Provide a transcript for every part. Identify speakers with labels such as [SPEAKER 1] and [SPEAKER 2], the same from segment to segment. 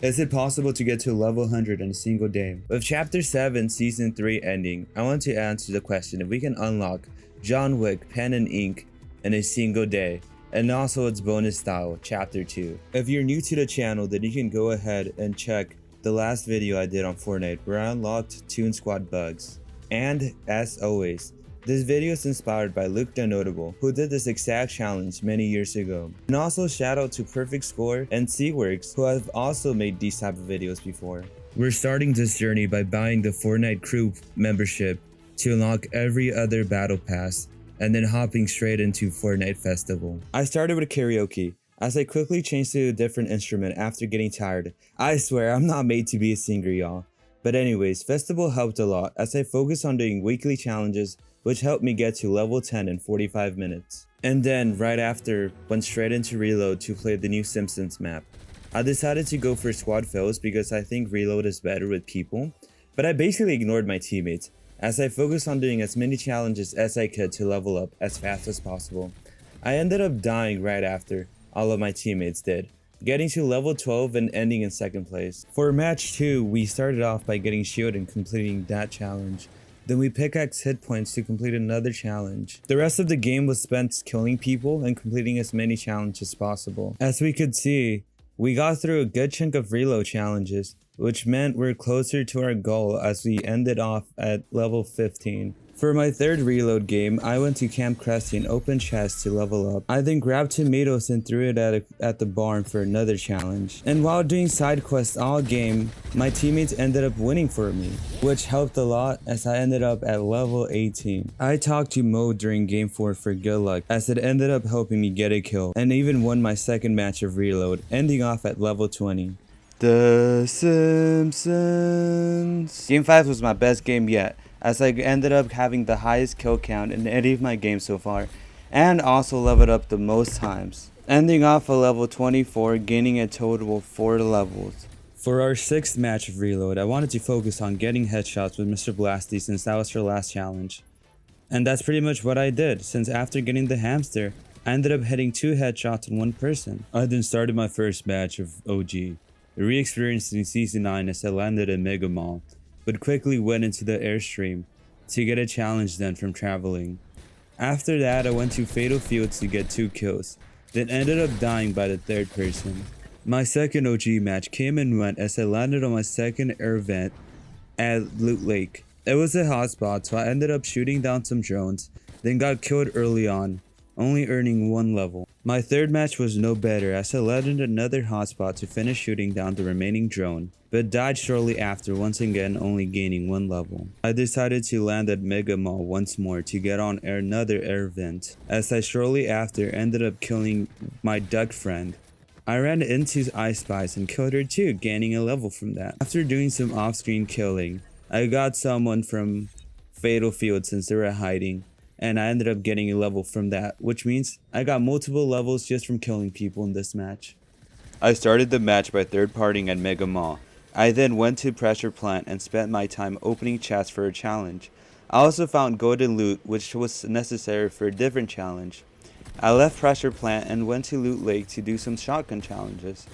[SPEAKER 1] Is it possible to get to level 100 in a single day? With Chapter 7 Season 3 ending, I want to answer the question if we can unlock John Wick Pen and Ink in a single day, and also its bonus style, Chapter 2. If you're new to the channel, then you can go ahead and check the last video I did on Fortnite where I unlocked Toon Squad bugs. And as always, this video is inspired by Luke the Notable, who did this exact challenge many years ago. And also shout out to Perfect Score and Seaworks, who have also made these type of videos before. We're starting this journey by buying the Fortnite Crew membership to unlock every other battle pass, and then hopping straight into Fortnite Festival. I started with karaoke, as I quickly changed to a different instrument after getting tired. I swear I'm not made to be a singer, y'all. But anyways, Festival helped a lot as I focused on doing weekly challenges, which helped me get to level 10 in 45 minutes. And then, right after, went straight into Reload to play the new Simpsons map. I decided to go for squad fills because I think Reload is better with people, but I basically ignored my teammates, as I focused on doing as many challenges as I could to level up as fast as possible. I ended up dying right after all of my teammates did, getting to level 12 and ending in 2nd place. For match 2, we started off by getting shield and completing that challenge. Then we pickaxe hit points to complete another challenge. The rest of the game was spent killing people and completing as many challenges as possible. As we could see, we got through a good chunk of reload challenges, which meant we're closer to our goal as we ended off at level 15. For my 3rd reload game, I went to Camp Crusty and opened chests to level up. I then grabbed tomatoes and threw it at the barn for another challenge. And while doing side quests all game, my teammates ended up winning for me, which helped a lot as I ended up at level 18. I talked to Mo during game 4 for good luck, as it ended up helping me get a kill, and even won my 2nd match of reload, ending off at level 20. The Simpsons. Game 5 was my best game yet, as I ended up having the highest kill count in any of my games so far, and also leveled up the most times, ending off at level 24, gaining a total of 4 levels. For our 6th match of reload, I wanted to focus on getting headshots with Mr. Blasty since that was her last challenge. And that's pretty much what I did, since after getting the hamster, I ended up hitting 2 headshots on 1 person. I then started my first match of OG, re-experiencing Season 9 as I landed in Mega Mall, but quickly went into the Airstream to get a challenge done from traveling. After that, I went to Fatal Fields to get 2 kills, then ended up dying by the 3rd person. My 2nd OG match came and went as I landed on my 2nd air vent at Loot Lake. It was a hotspot, so I ended up shooting down some drones, then got killed early on, only earning 1 level. My 3rd match was no better as I landed another hotspot to finish shooting down the remaining drone, but died shortly after, once again only gaining 1 level. I decided to land at Mega Mall once more to get on another air vent, as I shortly after ended up killing my duck friend. I ran into Ice Spice and killed her too, gaining a level from that. After doing some off-screen killing, I got someone from Fatal Field since they were hiding, and I ended up getting a level from that, which means I got multiple levels just from killing people in this match. I started the match by 3rd-partying at Mega Mall. I then went to Pressure Plant and spent my time opening chests for a challenge. I also found golden loot, which was necessary for a different challenge. I left Pressure Plant and went to Loot Lake to do some shotgun challenges.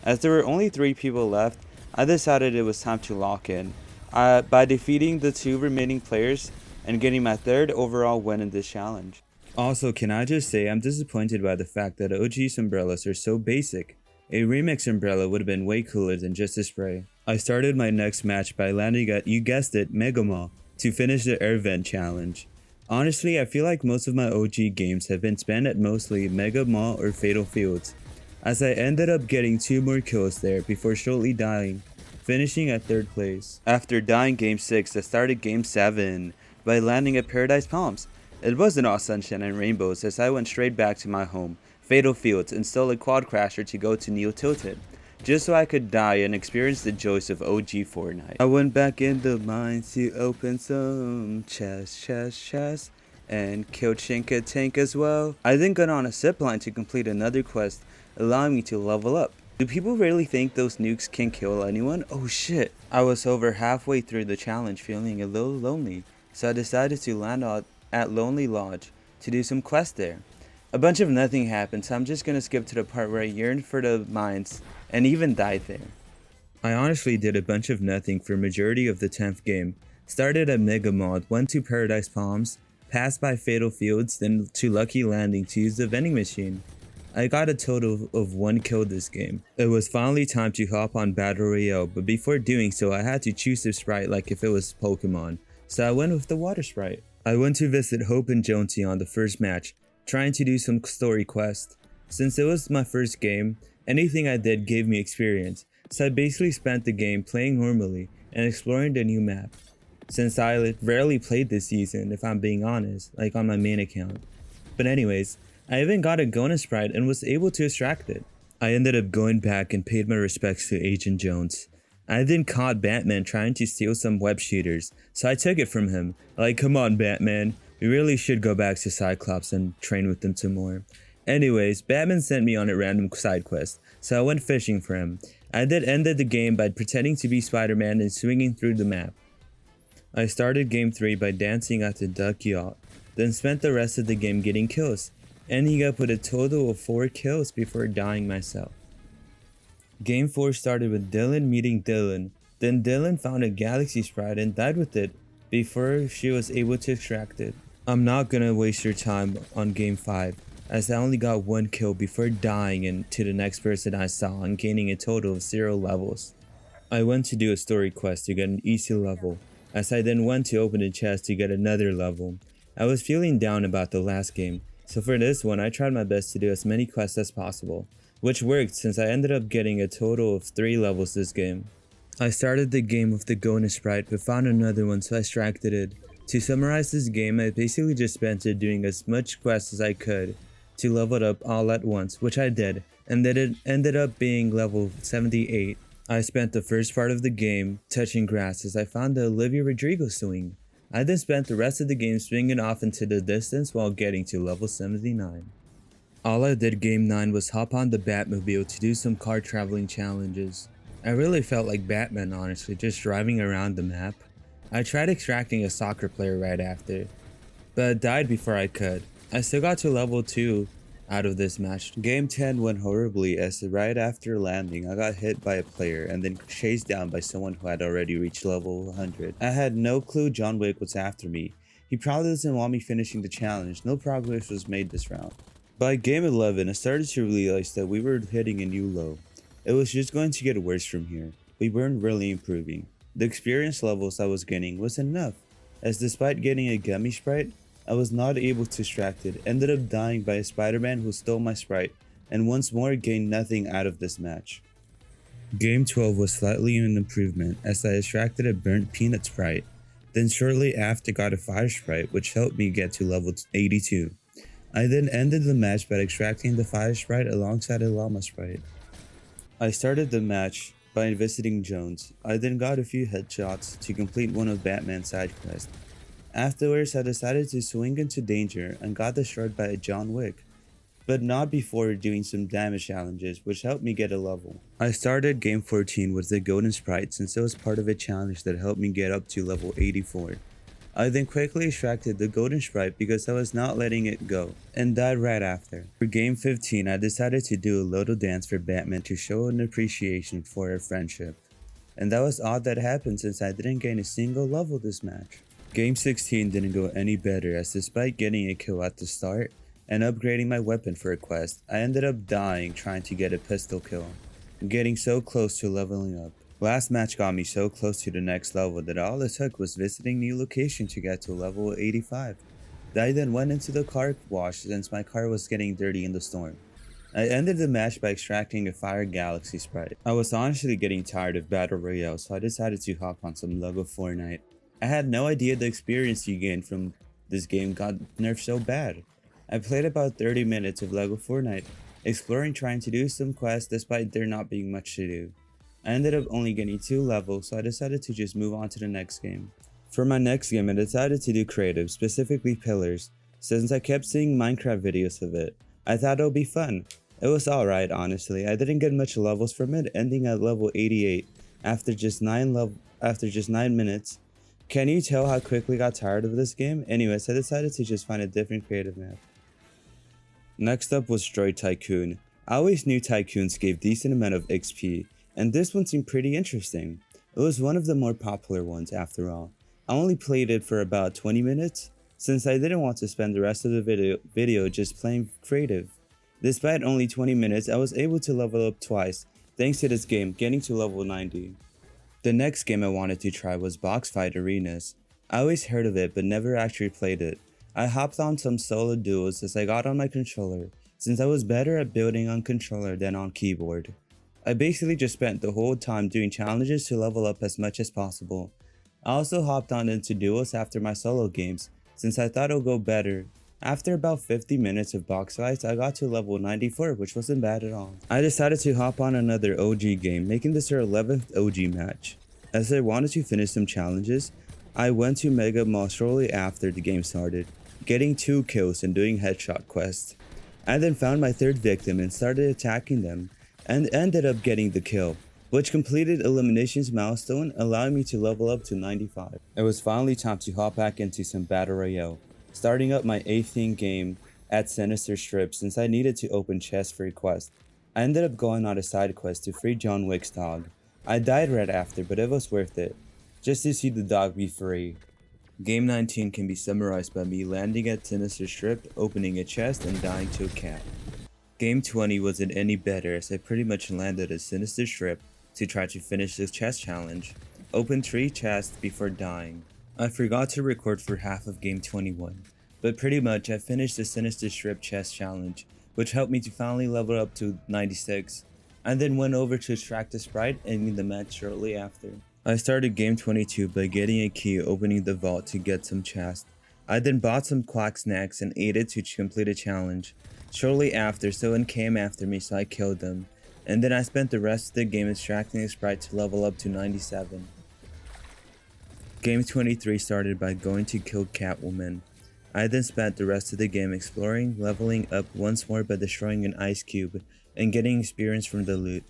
[SPEAKER 1] As there were only 3 people left, I decided it was time to lock in, by defeating the 2 remaining players and getting my 3rd overall win in this challenge. Also, can I just say I'm disappointed by the fact that OG's umbrellas are so basic. A remix umbrella would have been way cooler than just a spray. I started my next match by landing at, you guessed it, Mega Mall, to finish the air vent challenge. Honestly, I feel like most of my OG games have been spent at mostly Mega Mall or Fatal Fields, as I ended up getting 2 more kills there before shortly dying, finishing at 3rd place. After dying game 6, I started game 7 by landing at Paradise Palms. It wasn't all sunshine and rainbows as I went straight back to my home, Fatal Fields, and stole a quad crasher to go to Neo Tilted, just so I could die and experience the joys of OG Fortnite. I went back in the mines to open some chests, and killed Shinka Tank as well. I then got on a zipline to complete another quest, allowing me to level up. Do people really think those nukes can kill anyone? Oh shit. I was over halfway through the challenge feeling a little lonely, so I decided to land at Lonely Lodge to do some quests there. A bunch of nothing happened, so I'm just gonna skip to the part where I yearned for the mines and even died there. I honestly did a bunch of nothing for majority of the 10th game. Started at Mega Mod, went to Paradise Palms, passed by Fatal Fields, then to Lucky Landing to use the vending machine. I got a total of 1 kill this game. It was finally time to hop on Battle Royale, but before doing so I had to choose a sprite like if it was Pokemon, so I went with the water sprite. I went to visit Hope and Jonesy on the first match, trying to do some story quest. Since it was my first game, anything I did gave me experience, so I basically spent the game playing normally and exploring the new map. Since I rarely played this season, if I'm being honest, like on my main account. But anyways, I even got a Gona sprite and was able to extract it. I ended up going back and paid my respects to Agent Jones. I then caught Batman trying to steal some web shooters, so I took it from him. Like, come on Batman, we really should go back to Cyclops and train with them some more. Anyways, Batman sent me on a random side quest, so I went fishing for him. I then ended the game by pretending to be Spider-Man and swinging through the map. I started game 3 by dancing at the Duck Yacht, then spent the rest of the game getting kills, ending up with a total of 4 kills before dying myself. Game 4 started with Dylan meeting Dylan, then Dylan found a Galaxy sprite and died with it before she was able to extract it. I'm not gonna waste your time on game 5, as I only got 1 kill before dying and to the next person I saw and gaining a total of 0 levels. I went to do a story quest to get an easy level, as I then went to open a chest to get another level. I was feeling down about the last game, so for this one I tried my best to do as many quests as possible, which worked since I ended up getting a total of 3 levels this game. I started the game with the Gona sprite but found another one so I extracted it. To summarize this game, I basically just spent it doing as much quests as I could to level it up all at once, which I did, and then it ended up being level 78. I spent the first part of the game touching grass as I found the Olivia Rodrigo swing. I then spent the rest of the game swinging off into the distance while getting to level 79. All I did game 9 was hop on the Batmobile to do some car traveling challenges. I really felt like Batman honestly, just driving around the map. I tried extracting a soccer player right after, but died before I could. I still got to level 2 out of this match. Game 10 went horribly as right after landing I got hit by a player and then chased down by someone who had already reached level 100. I had no clue John Wick was after me. He probably doesn't want me finishing the challenge. No progress was made this round. By game 11 I started to realize that we were hitting a new low. It was just going to get worse from here. We weren't really improving. The experience levels I was getting was enough, as despite getting a gummy sprite, I was not able to extract it, ended up dying by a Spider-Man who stole my sprite, and once more gained nothing out of this match. Game 12 was slightly an improvement as I extracted a burnt peanut sprite, then shortly after got a fire sprite which helped me get to level 82. I then ended the match by extracting the fire sprite alongside a llama sprite. I started the match by visiting Jones. I then got a few headshots to complete one of Batman's side quests. Afterwards, I decided to swing into danger and got destroyed by a John Wick, but not before doing some damage challenges which helped me get a level. I started game 14 with the golden sprite since it was part of a challenge that helped me get up to level 84. I then quickly extracted the golden sprite because I was not letting it go, and died right after. For game 15, I decided to do a little dance for Batman to show an appreciation for our friendship. And that was all that happened since I didn't gain a single level this match. Game 16 didn't go any better as despite getting a kill at the start and upgrading my weapon for a quest, I ended up dying trying to get a pistol kill, getting so close to leveling up. Last match got me so close to the next level that all it took was visiting new location to get to level 85. I then went into the car wash since my car was getting dirty in the storm. I ended the match by extracting a Fire Galaxy sprite. I was honestly getting tired of Battle Royale, so I decided to hop on some Lego Fortnite. I had no idea the experience you gain from this game got nerfed so bad. I played about 30 minutes of Lego Fortnite, exploring trying to do some quests despite there not being much to do. I ended up only getting 2 levels, so I decided to just move on to the next game. For my next game, I decided to do creative, specifically pillars, since I kept seeing Minecraft videos of it. I thought it would be fun. It was alright honestly, I didn't get much levels from it, ending at level 88 after just 9 minutes. Can you tell how quickly I got tired of this game? Anyways, I decided to just find a different creative map. Next up was Droid Tycoon. I always knew Tycoons gave decent amount of XP, and this one seemed pretty interesting. It was one of the more popular ones after all. I only played it for about 20 minutes, since I didn't want to spend the rest of the video just playing creative. Despite only 20 minutes, I was able to level up twice, thanks to this game, getting to level 90. The next game I wanted to try was Box Fight Arenas. I always heard of it but never actually played it. I hopped on some solo duos as I got on my controller, since I was better at building on controller than on keyboard. I basically just spent the whole time doing challenges to level up as much as possible. I also hopped on into duos after my solo games, since I thought it would go better. After about 50 minutes of box fights, I got to level 94, which wasn't bad at all. I decided to hop on another OG game, making this our 11th OG match. As I wanted to finish some challenges, I went to Mega Mall shortly after the game started, getting 2 kills and doing headshot quests. I then found my third victim and started attacking them, and ended up getting the kill, which completed eliminations milestone, allowing me to level up to 95. It was finally time to hop back into some Battle Royale, starting up my 18th game at Sinister Strip since I needed to open chests for a quest. I ended up going on a side quest to free John Wick's dog. I died right after, but it was worth it, just to see the dog be free. Game 19 can be summarized by me landing at Sinister Strip, opening a chest, and dying to a cat. Game 20 wasn't any better as I pretty much landed at Sinister Strip to try to finish the chest challenge. Opened 3 chests before dying. I forgot to record for half of game 21, but pretty much I finished the Sinister Strip chest challenge, which helped me to finally level up to 96. I then went over to extract the sprite, ending the match shortly after. I started game 22 by getting a key opening the vault to get some chests. I then bought some quack snacks and ate it to complete a challenge. Shortly after, someone came after me, so I killed them, and then I spent the rest of the game extracting a sprite to level up to 97. Game 23 started by going to kill Catwoman. I then spent the rest of the game exploring, leveling up once more by destroying an ice cube and getting experience from the loot.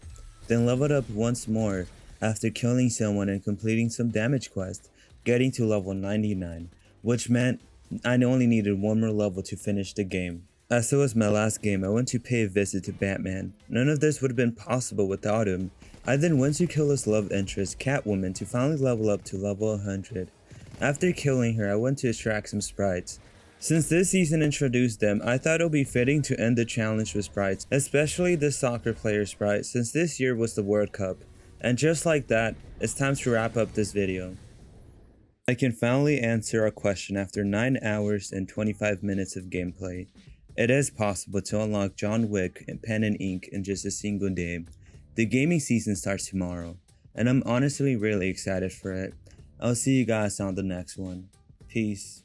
[SPEAKER 1] Then leveled up once more after killing someone and completing some damage quests, getting to level 99, which meant I only needed one more level to finish the game. As it was my last game, I went to pay a visit to Batman. None of this would have been possible without him. I then went to kill his love interest, Catwoman, to finally level up to level 100. After killing her, I went to extract some sprites. Since this season introduced them, I thought it would be fitting to end the challenge with sprites, especially the soccer player sprite, since this year was the World Cup. And just like that, it's time to wrap up this video. I can finally answer a question after 9 hours and 25 minutes of gameplay. It is possible to unlock John Wick and Pen and Ink in just a single day. The gaming season starts tomorrow, and I'm honestly really excited for it. I'll see you guys on the next one. Peace.